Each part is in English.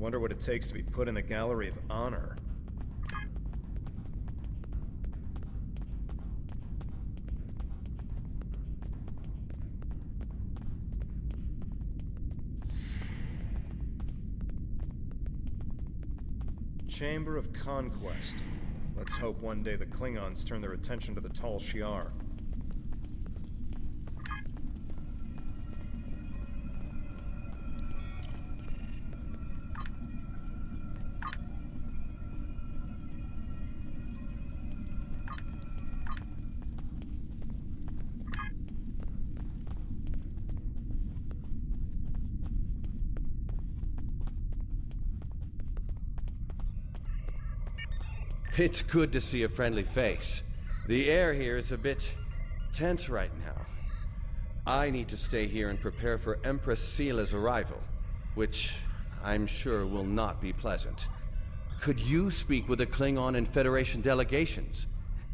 Wonder what it takes to be put in the Gallery of Honor. Chamber of Conquest. Let's hope one day the Klingons turn their attention to the Tal Shiar. It's good to see a friendly face. The air here is a bit tense right now. I need to stay here and prepare for Empress Seela's arrival, which I'm sure will not be pleasant. Could you speak with the Klingon and Federation delegations?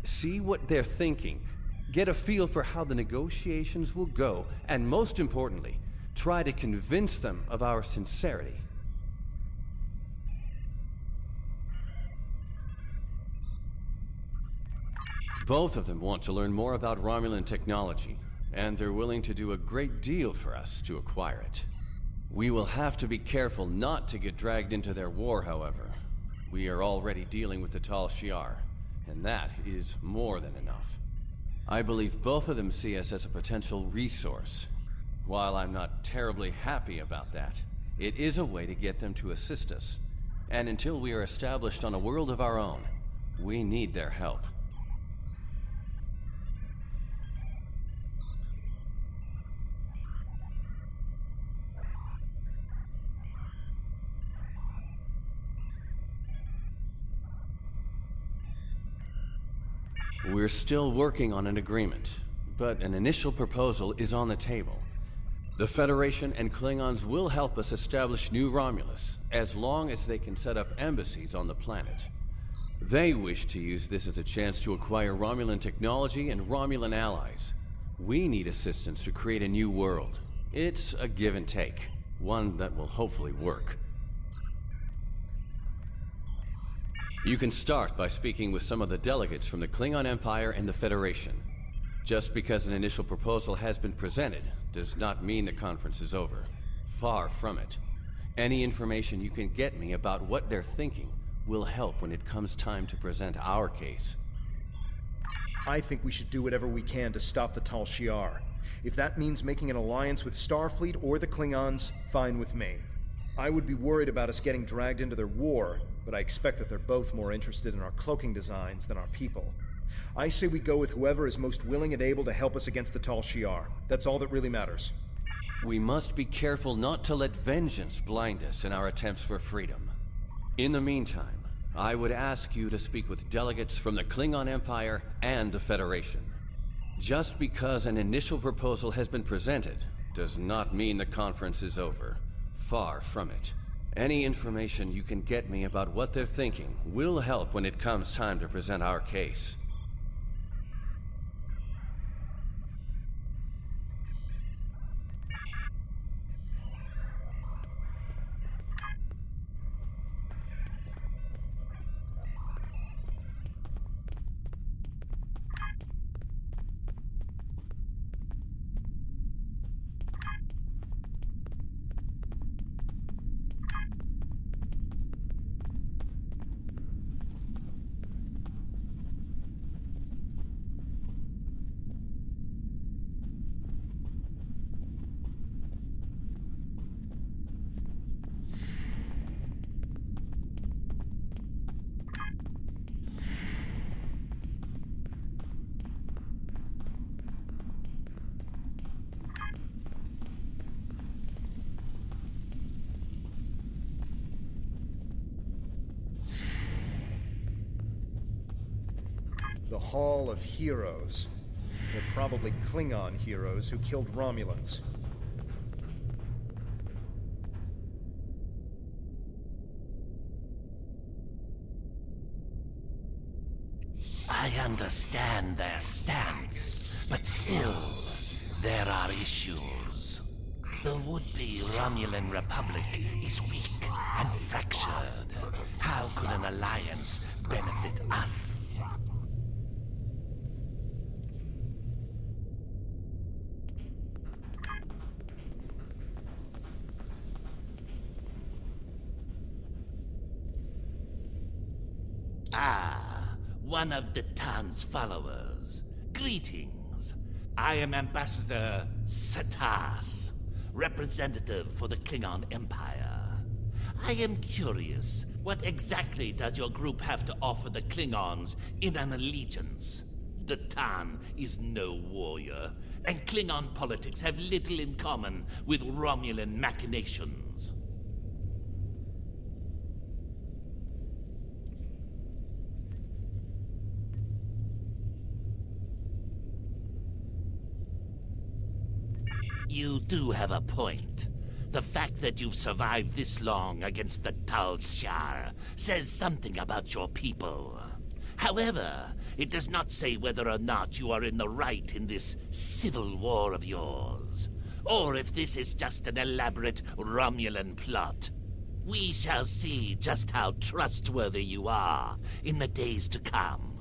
See what they're thinking, get a feel for how the negotiations will go, and most importantly, try to convince them of our sincerity. Both of them want to learn more about Romulan technology, and they're willing to do a great deal for us to acquire it. We will have to be careful not to get dragged into their war, however. We are already dealing with the Tal Shiar, and that is more than enough. I believe both of them see us as a potential resource. While I'm not terribly happy about that, it is a way to get them to assist us. And until we are established on a world of our own, we need their help. We're still working on an agreement, but an initial proposal is on the table. The Federation and Klingons will help us establish New Romulus, as long as they can set up embassies on the planet. They wish to use this as a chance to acquire Romulan technology and Romulan allies. We need assistance to create a new world. It's a give and take, one that will hopefully work. You can start by speaking with some of the delegates from the Klingon Empire and the Federation. Just because an initial proposal has been presented does not mean the conference is over. Far from it. Any information you can get me about what they're thinking will help when it comes time to present our case. I think we should do whatever we can to stop the Tal Shiar. If that means making an alliance with Starfleet or the Klingons, fine with me. I would be worried about us getting dragged into their war, but I expect that they're both more interested in our cloaking designs than our people. I say we go with whoever is most willing and able to help us against the Tal Shiar. That's all that really matters. We must be careful not to let vengeance blind us in our attempts for freedom. In the meantime, I would ask you to speak with delegates from the Klingon Empire and the Federation. Just because an initial proposal has been presented does not mean the conference is over. Far from it. Any information you can get me about what they're thinking will help when it comes time to present our case. The Hall of Heroes. They're probably Klingon heroes who killed Romulans. I understand their stance, but still, there are issues. The would-be Romulan Republic is weak and fractured. How could an alliance benefit us? Ah, one of Datan's followers. Greetings. I am Ambassador Satas, representative for the Klingon Empire. I am curious, what exactly does your group have to offer the Klingons in an allegiance? Datan is no warrior, and Klingon politics have little in common with Romulan machinations. You do have a point. The fact that you've survived this long against the Tal Shiar says something about your people. However, it does not say whether or not you are in the right in this civil war of yours, or if this is just an elaborate Romulan plot. We shall see just how trustworthy you are in the days to come.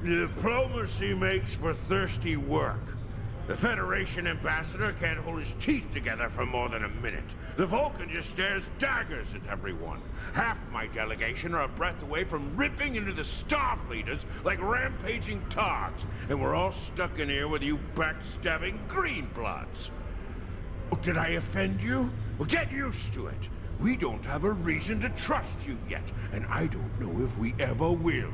Diplomacy makes for thirsty work. The Federation ambassador can't hold his teeth together for more than a minute. The Vulcan just stares daggers at everyone. Half my delegation are a breath away from ripping into the Starfleeters like rampaging togs, and we're all stuck in here with you backstabbing greenbloods. Oh, did I offend you? Well, get used to it. We don't have a reason to trust you yet, and I don't know if we ever will.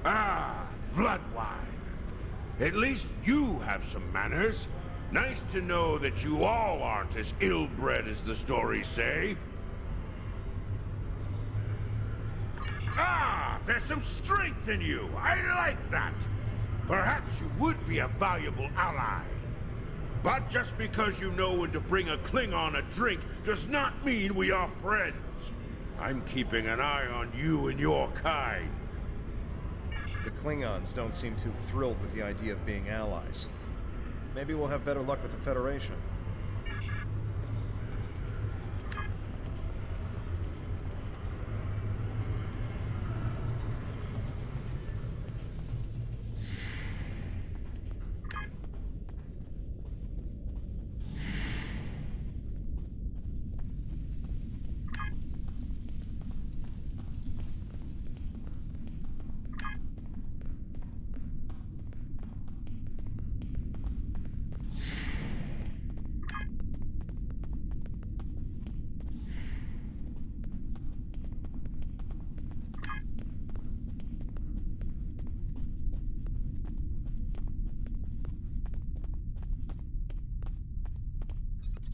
Ah, Bloodwine. At least you have some manners. Nice to know that you all aren't as ill-bred as the stories say. Ah, there's some strength in you. I like that. Perhaps you would be a valuable ally. But just because you know when to bring a Klingon a drink does not mean we are friends. I'm keeping an eye on you and your kind. The Klingons don't seem too thrilled with the idea of being allies. Maybe we'll have better luck with the Federation.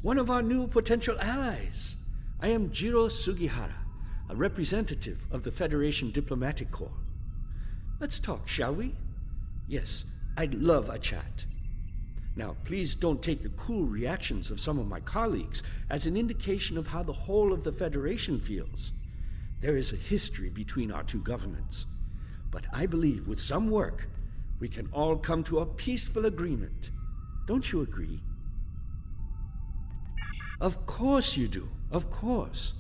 One of our new potential allies. I am Jiro Sugihara, a representative of the Federation Diplomatic Corps. Let's talk, shall we? Yes, I'd love a chat. Now, please don't take the cool reactions of some of my colleagues as an indication of how the whole of the Federation feels. There is a history between our two governments. But I believe with some work, we can all come to a peaceful agreement. Don't you agree? Of course you do. Of course.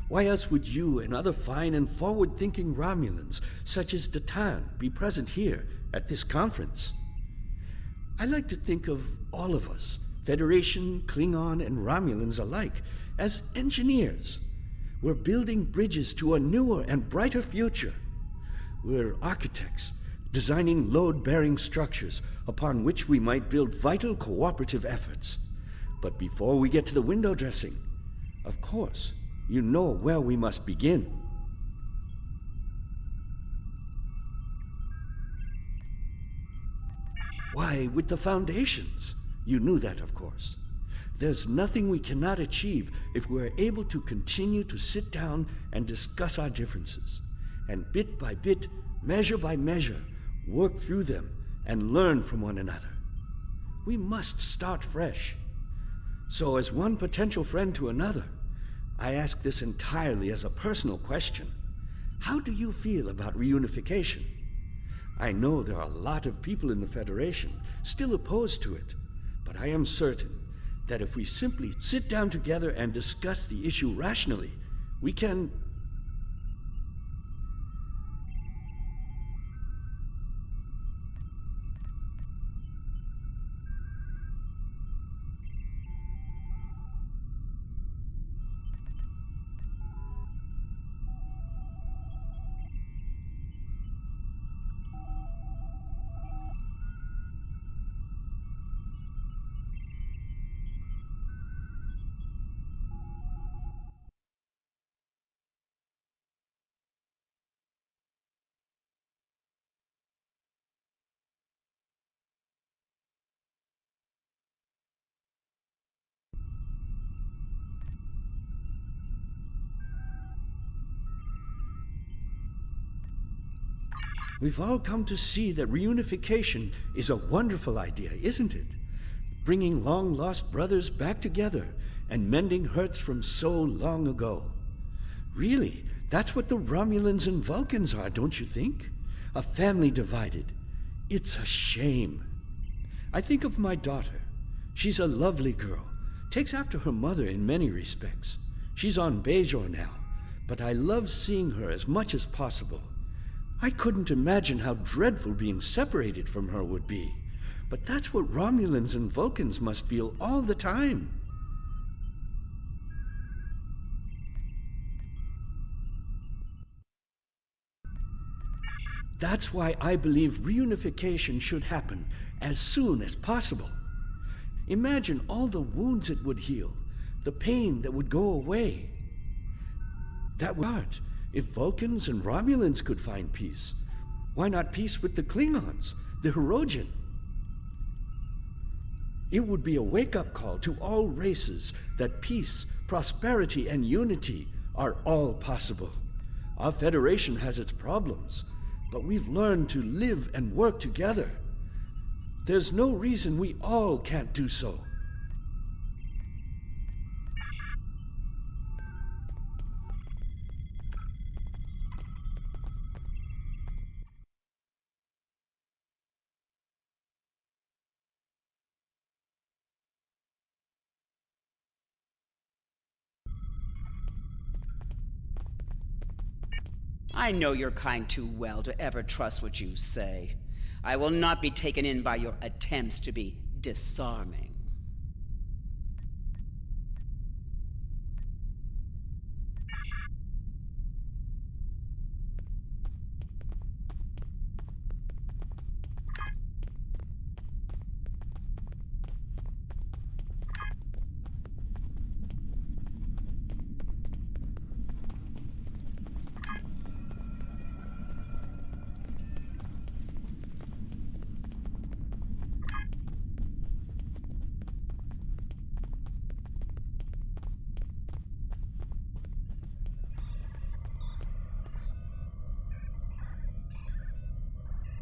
Why else would you and other fine and forward-thinking Romulans, such as Datan, be present here at this conference? I like to think of all of us, Federation, Klingon, and Romulans alike, as engineers. We're building bridges to a newer and brighter future. We're architects, designing load-bearing structures upon which we might build vital cooperative efforts. But before we get to the window dressing, of course, you know where we must begin. Why, with the foundations. You knew that, of course. There's nothing we cannot achieve if we're able to continue to sit down and discuss our differences, and bit by bit, measure by measure, work through them and learn from one another. We must start fresh. So as one potential friend to another, I ask this entirely as a personal question. How do you feel about reunification? I know there are a lot of people in the Federation still opposed to it, but I am certain that if we simply sit down together and discuss the issue rationally, we can... We've all come to see that reunification is a wonderful idea, isn't it? Bringing long-lost brothers back together and mending hurts from so long ago. Really, that's what the Romulans and Vulcans are, don't you think? A family divided. It's a shame. I think of my daughter. She's a lovely girl, takes after her mother in many respects. She's on Bajor now, but I love seeing her as much as possible. I couldn't imagine how dreadful being separated from her would be. But that's what Romulans and Vulcans must feel all the time. That's why I believe reunification should happen as soon as possible. Imagine all the wounds it would heal, the pain that would go away. That would start. If Vulcans and Romulans could find peace, why not peace with the Klingons, the Hirogen? It would be a wake-up call to all races that peace, prosperity, and unity are all possible. Our Federation has its problems, but we've learned to live and work together. There's no reason we all can't do so. I know your kind too well to ever trust what you say. I will not be taken in by your attempts to be disarming.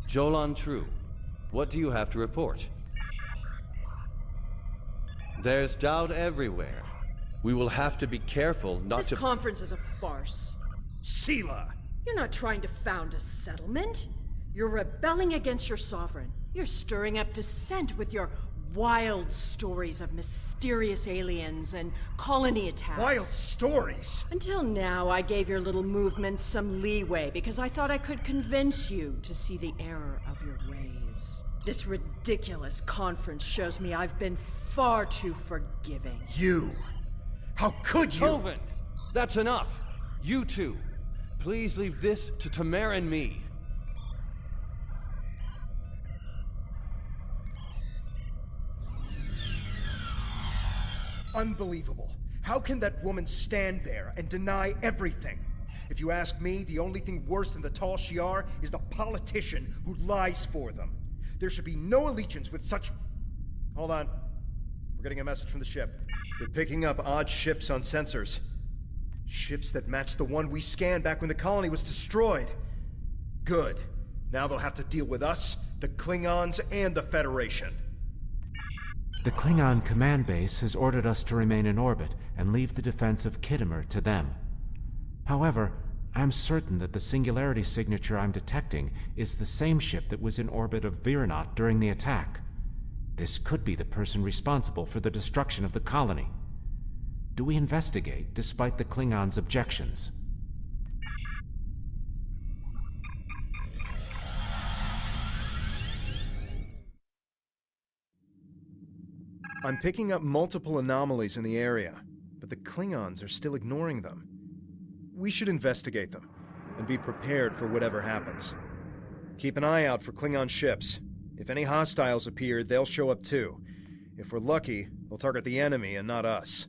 Jolan True, what do you have to report? There's doubt everywhere. We will have to be careful not This to... conference is a farce. Sela! You're not trying to found a settlement. You're rebelling against your sovereign. You're stirring up dissent with your wild stories of mysterious aliens and colony attacks. Wild stories? Until now, I gave your little movement some leeway because I thought I could convince you to see the error of your ways. This ridiculous conference shows me I've been far too forgiving. You! How could you? Tovin! That's enough! You two, please leave this to Tamara and me. Unbelievable. How can that woman stand there and deny everything? If you ask me, the only thing worse than the Tal Shiar is the politician who lies for them. There should be no allegiance with such... Hold on. We're getting a message from the ship. They're picking up odd ships on sensors. Ships that match the one we scanned back when the colony was destroyed. Good. Now they'll have to deal with us, the Klingons, and the Federation. The Klingon command base has ordered us to remain in orbit and leave the defense of Khitomer to them. However, I'm certain that the singularity signature I'm detecting is the same ship that was in orbit of Viranot during the attack. This could be the person responsible for the destruction of the colony. Do we investigate despite the Klingons' objections? I'm picking up multiple anomalies in the area, but the Klingons are still ignoring them. We should investigate them, and be prepared for whatever happens. Keep an eye out for Klingon ships. If any hostiles appear, they'll show up too. If we're lucky, they'll target the enemy and not us.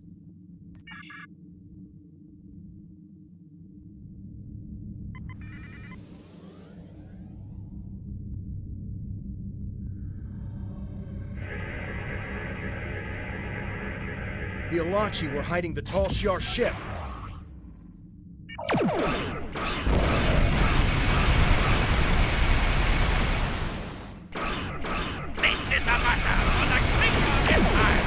The Alachi were hiding the Tal Shiar ship. This is a matter for the Klingon Empire!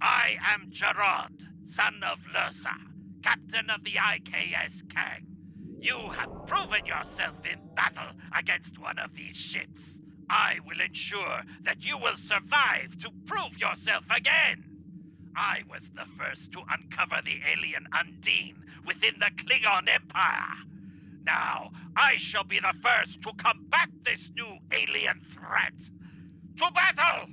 I am Gerard, son of Lursa, captain of the IKS Kang. You have proven yourself in battle against one of these ships. I will ensure that you will survive to prove yourself again. I was the first to uncover the alien Undine within the Klingon Empire. Now, I shall be the first to combat this new alien threat. To battle!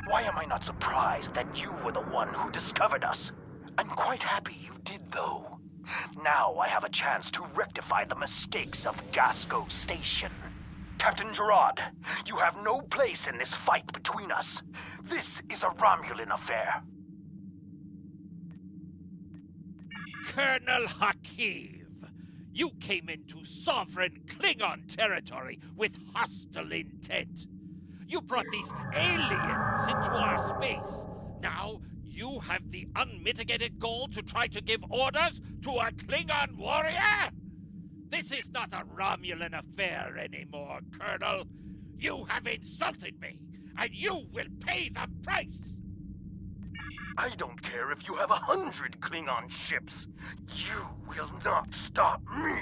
Why am I not surprised that you were the one who discovered us? I'm quite happy you did, though. Now I have a chance to rectify the mistakes of Gasco Station. Captain Gerard, you have no place in this fight between us. This is a Romulan affair. Colonel Hakiv, you came into sovereign Klingon territory with hostile intent. You brought these aliens into our space. Now, you have the unmitigated goal to try to give orders to a Klingon warrior? This is not a Romulan affair anymore, Colonel. You have insulted me, and you will pay the price! I don't care if you have 100 Klingon ships. You will not stop me!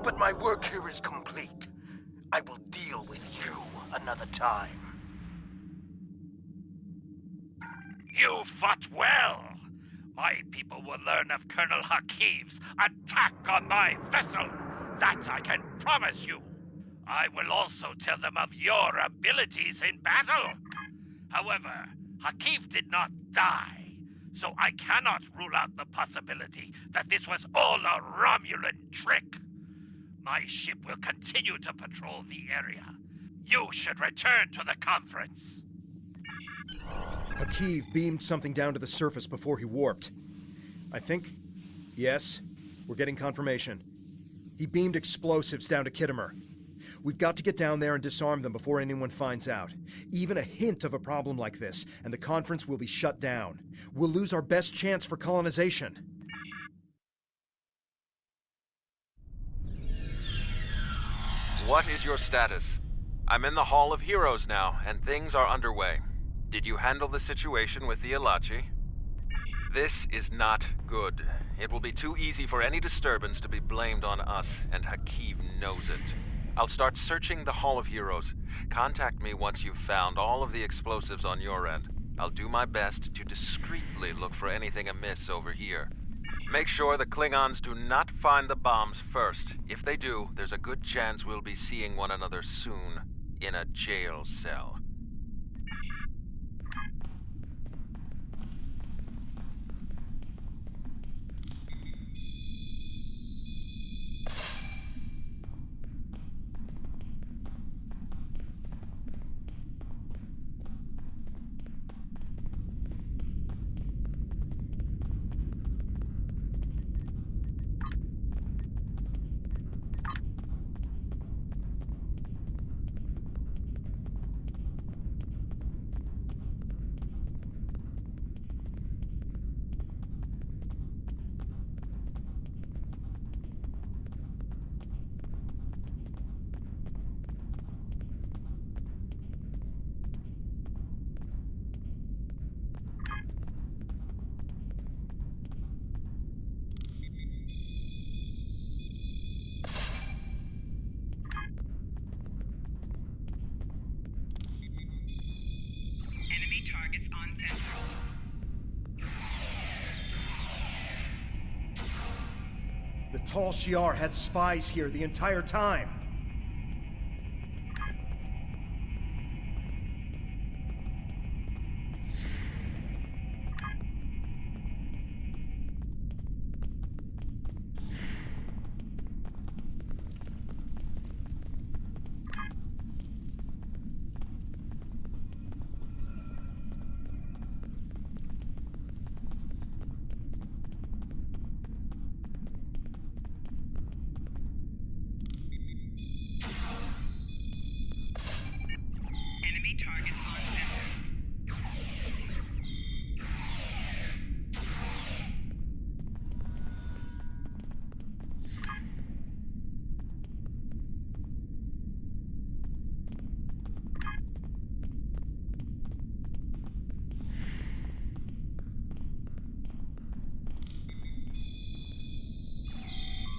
But my work here is complete. I will deal with you another time. You fought well. My people will learn of Colonel Hakiv's attack on my vessel. That I can promise you. I will also tell them of your abilities in battle. However, Hakiv did not die, so I cannot rule out the possibility that this was all a Romulan trick. My ship will continue to patrol the area. You should return to the conference. Akiv beamed something down to the surface before he warped. I think... yes, we're getting confirmation. He beamed explosives down to Khitomer. We've got to get down there and disarm them before anyone finds out. Even a hint of a problem like this, and the conference will be shut down. We'll lose our best chance for colonization. What is your status? I'm in the Hall of Heroes now, and things are underway. Did you handle the situation with the Elachi? This is not good. It will be too easy for any disturbance to be blamed on us, and Akiv knows it. I'll start searching the Hall of Heroes. Contact me once you've found all of the explosives on your end. I'll do my best to discreetly look for anything amiss over here. Make sure the Klingons do not find the bombs first. If they do, there's a good chance we'll be seeing one another soon, in a jail cell. The Tal Shiar had spies here the entire time.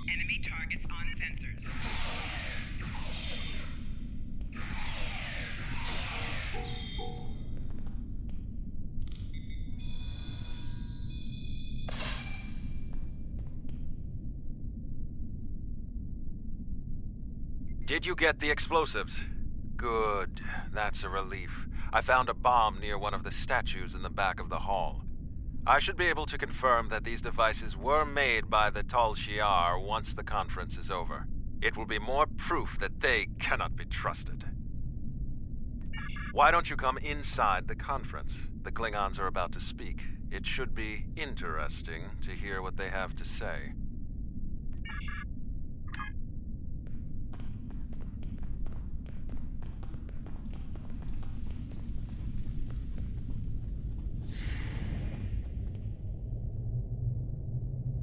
Enemy targets on sensors. Did you get the explosives? Good. That's a relief. I found a bomb near one of the statues in the back of the hall. I should be able to confirm that these devices were made by the Tal Shiar once the conference is over. It will be more proof that they cannot be trusted. Why don't you come inside the conference? The Klingons are about to speak. It should be interesting to hear what they have to say.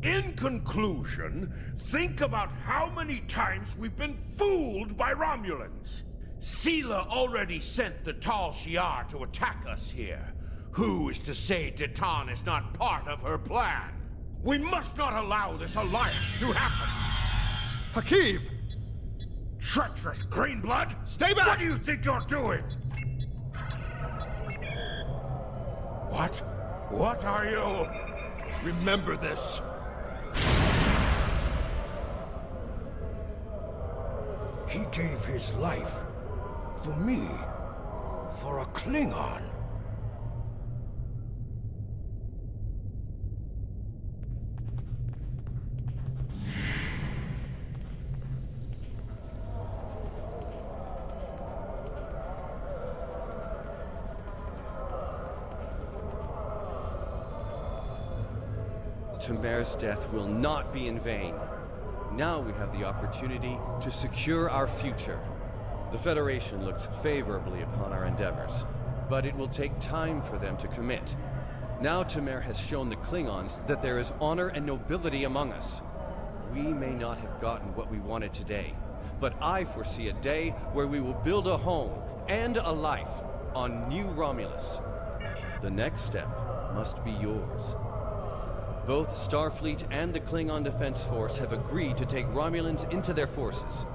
In conclusion, think about how many times we've been fooled by Romulans. Sela already sent the Tal Shiar to attack us here. Who is to say Titan is not part of her plan? We must not allow this alliance to happen. Akiv! Treacherous Greenblood! Stay back! What do you think you're doing? What? What are you? Remember this. He gave his life for me, for a Klingon. Tamer's death will not be in vain. Now we have the opportunity to secure our future. The Federation looks favorably upon our endeavors, but it will take time for them to commit. Now Tamer has shown the Klingons that there is honor and nobility among us. We may not have gotten what we wanted today, but I foresee a day where we will build a home and a life on New Romulus. The next step must be yours. Both Starfleet and the Klingon Defense Force have agreed to take Romulans into their forces.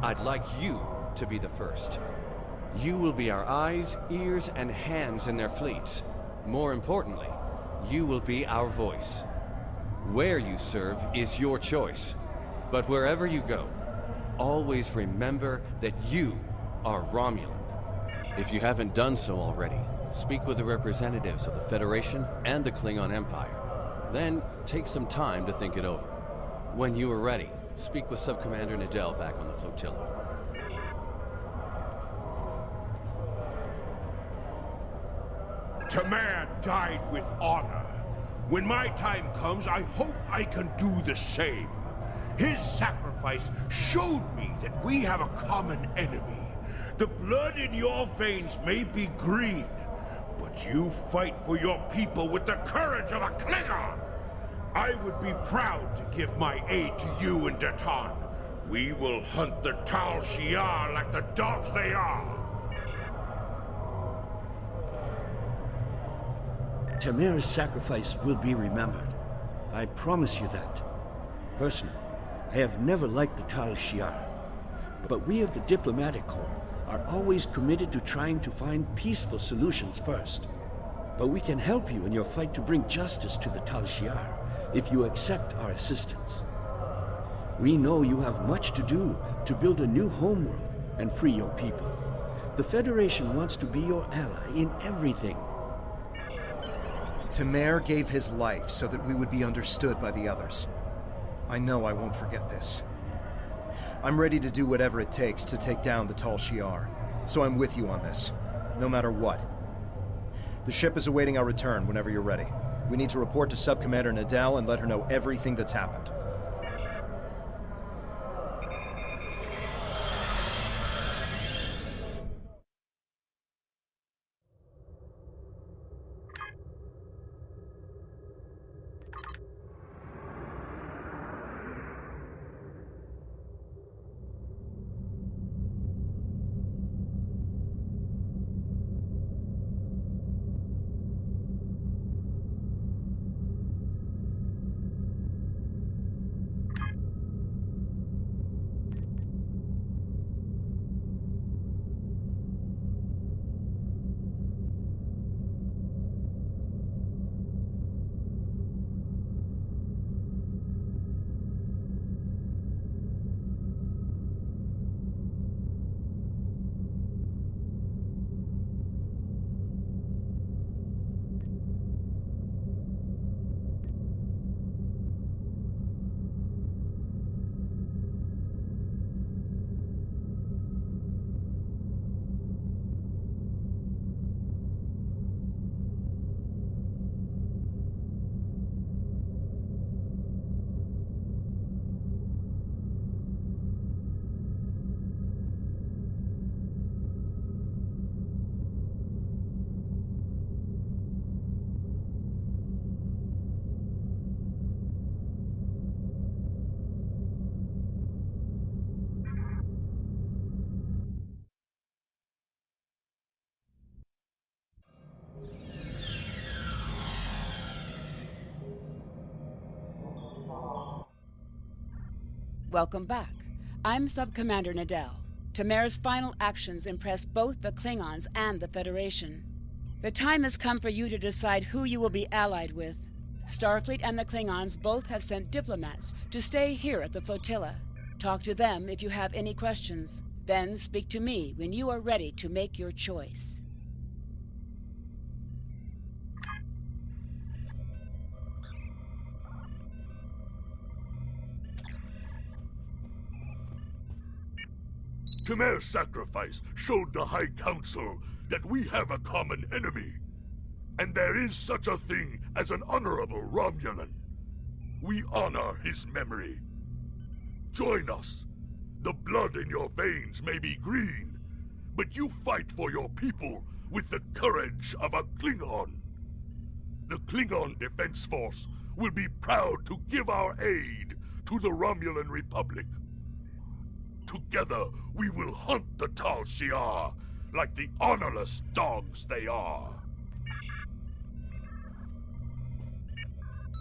I'd like you to be the first. You will be our eyes, ears, and hands in their fleets. More importantly, you will be our voice. Where you serve is your choice. But wherever you go, always remember that you are Romulan. If you haven't done so already, speak with the representatives of the Federation and the Klingon Empire. Then, take some time to think it over. When you are ready, speak with Subcommander Nadell back on the flotilla. Tamer died with honor. When my time comes, I hope I can do the same. His sacrifice showed me that we have a common enemy. The blood in your veins may be green, but you fight for your people with the courage of a Klingon. I would be proud to give my aid to you and Datan. We will hunt the Tal Shiar like the dogs they are. Tamer's sacrifice will be remembered. I promise you that. Personally, I have never liked the Tal Shiar, but we of the Diplomatic Corps are always committed to trying to find peaceful solutions first. But we can help you in your fight to bring justice to the Tal Shiar if you accept our assistance. We know you have much to do to build a new homeworld and free your people. The Federation wants to be your ally in everything. Tamer gave his life so that we would be understood by the others. I know I won't forget this. I'm ready to do whatever it takes to take down the Tal Shiar, so I'm with you on this, no matter what. The ship is awaiting our return whenever you're ready. We need to report to Subcommander Nadell and let her know everything that's happened. Welcome back. I'm Subcommander Nadell. Tamer's final actions impressed both the Klingons and the Federation. The time has come for you to decide who you will be allied with. Starfleet and the Klingons both have sent diplomats to stay here at the flotilla. Talk to them if you have any questions. Then speak to me when you are ready to make your choice. Tamer's sacrifice showed the High Council that we have a common enemy. And there is such a thing as an honorable Romulan. We honor his memory. Join us. The blood in your veins may be green, but you fight for your people with the courage of a Klingon. The Klingon Defense Force will be proud to give our aid to the Romulan Republic. Together, we will hunt the Tal Shiar like the honorless dogs they are.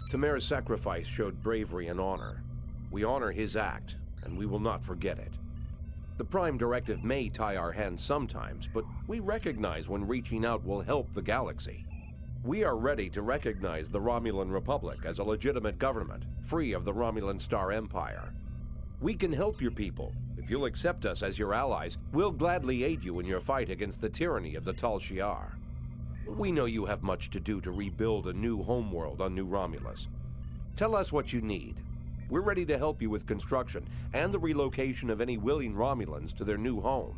Tamara's sacrifice showed bravery and honor. We honor his act, and we will not forget it. The Prime Directive may tie our hands sometimes, but we recognize when reaching out will help the galaxy. We are ready to recognize the Romulan Republic as a legitimate government, free of the Romulan Star Empire. We can help your people. If you'll accept us as your allies, we'll gladly aid you in your fight against the tyranny of the Tal Shiar. We know you have much to do to rebuild a new homeworld on New Romulus. Tell us what you need. We're ready to help you with construction and the relocation of any willing Romulans to their new home.